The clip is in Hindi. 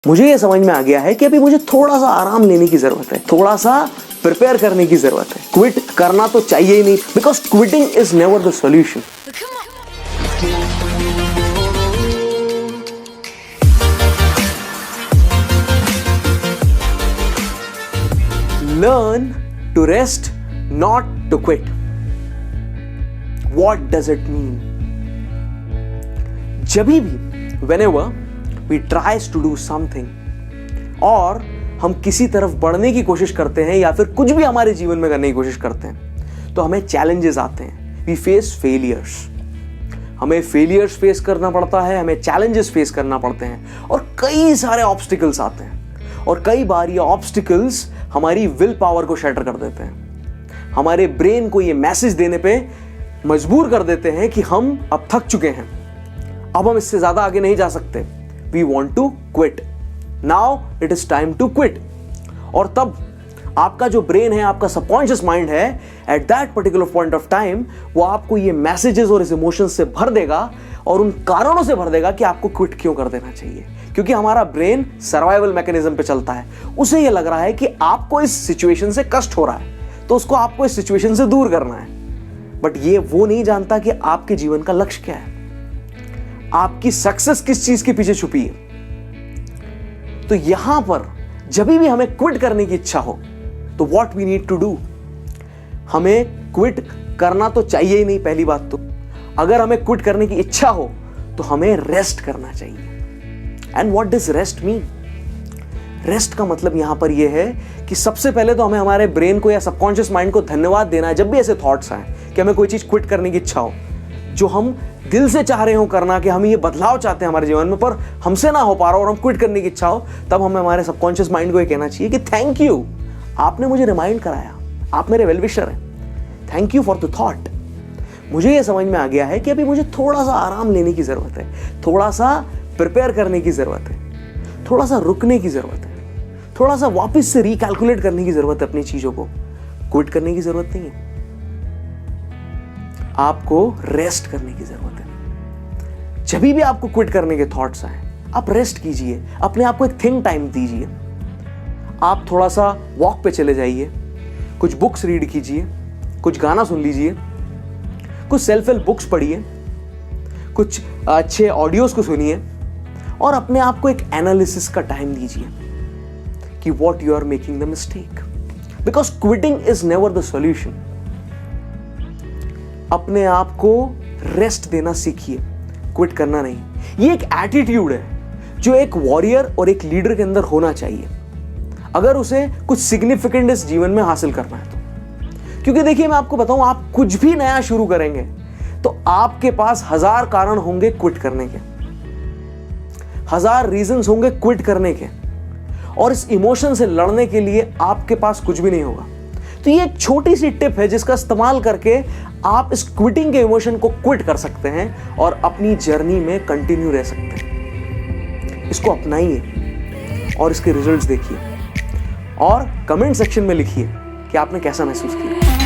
मुझे ये समझ में आ गया है कि अभी मुझे थोड़ा सा आराम लेने की जरूरत है, थोड़ा सा प्रिपेयर करने की जरूरत है। क्विट करना तो चाहिए ही नहीं, because quitting is never the solution. Learn to rest, not to quit. What does it mean? जभी भी whenever we tries to do something और हम किसी तरफ बढ़ने की कोशिश करते हैं या फिर कुछ भी हमारे जीवन में करने की कोशिश करते हैं तो हमें चैलेंजेस आते हैं। We face failures। हमें फेलियर्स फेस करना पड़ता है, हमें चैलेंजेस फेस करना पड़ते हैं और कई सारे ऑब्स्टिकल्स आते हैं और कई बार ये ऑब्स्टिकल्स हमारी विल पावर को शैटर कर देते हैं। हमारे ब्रेन को ये मैसेज देने पे मजबूर कर देते हैं कि हम अब थक चुके हैं, अब हम इससे ज्यादा आगे नहीं जा सकते। We want to quit, now it is time to quit. और तब आपका जो ब्रेन है, आपका सबकॉन्शियस माइंड है, at that particular point of time वो आपको ये मैसेजेस और इस इमोशंस से भर देगा और उन कारणों से भर देगा कि आपको क्विट क्यों कर देना चाहिए। क्योंकि हमारा ब्रेन सर्वाइवल मैकेनिज्म पे चलता है। उसे ये लग रहा है कि आपको इस सिचुएशन से कष्ट हो रहा है तो उसको आपको इस सिचुएशन से दूर करना है। बट ये वो नहीं जानता कि आपके जीवन का लक्ष्य क्या है, आपकी सक्सेस किस चीज के पीछे छुपी है। तो यहां पर जब भी हमें क्विट करने की इच्छा हो तो what we need to do, हमें क्विट करना तो चाहिए ही नहीं। पहली बात तो अगर हमें क्विट करने की इच्छा हो तो हमें रेस्ट करना चाहिए। And what does rest mean? Rest का मतलब यहां पर यह है कि सबसे पहले तो हमें हमारे ब्रेन को या सबकॉन्शियस माइंड को धन्यवाद देना है। जब भी ऐसे थॉट्स आए कि हमें कोई चीज क्विट करने की इच्छा हो जो हम दिल से चाह रहे हो करना, कि हम ये बदलाव चाहते हैं हमारे जीवन में पर हमसे ना हो पा रहा और हम क्विट करने की इच्छा हो, तब हमें हमारे सबकॉन्शियस माइंड को ये कहना चाहिए कि थैंक यू, आपने मुझे रिमाइंड कराया, आप मेरे वेल विशर हैं, thank you for the thought. मुझे ये समझ में आ गया है कि अभी मुझे थोड़ा सा आराम लेने की जरूरत है, थोड़ा सा प्रिपेयर करने की जरूरत है, थोड़ा सा रुकने की जरूरत है, थोड़ा सा वापस से रिकैलकुलेट करने की जरूरत है अपनी चीजों को। क्विट करने की जरूरत नहीं है, आपको रेस्ट करने की जरूरत है। जब भी आपको क्विट करने के थॉट्स आए, आप रेस्ट कीजिए, अपने आप को एक थिंक टाइम दीजिए। आप थोड़ा सा वॉक पे चले जाइए, कुछ बुक्स रीड कीजिए, कुछ गाना सुन लीजिए, कुछ सेल्फ हेल्प बुक्स पढ़िए, कुछ अच्छे ऑडियोज को सुनिए और अपने आप को एक एनालिसिस का टाइम दीजिए कि what you are making the mistake, because quitting is never the solution. अपने आप को रेस्ट देना सीखिए, क्विट करना नहीं। ये एक एटीट्यूड है जो एक वॉरियर और एक लीडर के अंदर होना चाहिए अगर उसे कुछ सिग्निफिकेंट इस जीवन में हासिल करना है तो। क्योंकि देखिए, मैं आपको बताऊं, आप कुछ भी नया शुरू करेंगे तो आपके पास 1000 कारण होंगे क्विट करने के, 1000 रीजंस होंगे क्विट करने के, और इस इमोशन से लड़ने के लिए आपके पास कुछ भी नहीं होगा। तो ये एक छोटी सी टिप है जिसका इस्तेमाल करके आप इस क्विटिंग के इमोशन को क्विट कर सकते हैं और अपनी जर्नी में कंटिन्यू रह सकते हैं। इसको अपनाइए और इसके रिजल्ट्स देखिए और कमेंट सेक्शन में लिखिए कि आपने कैसा महसूस किया।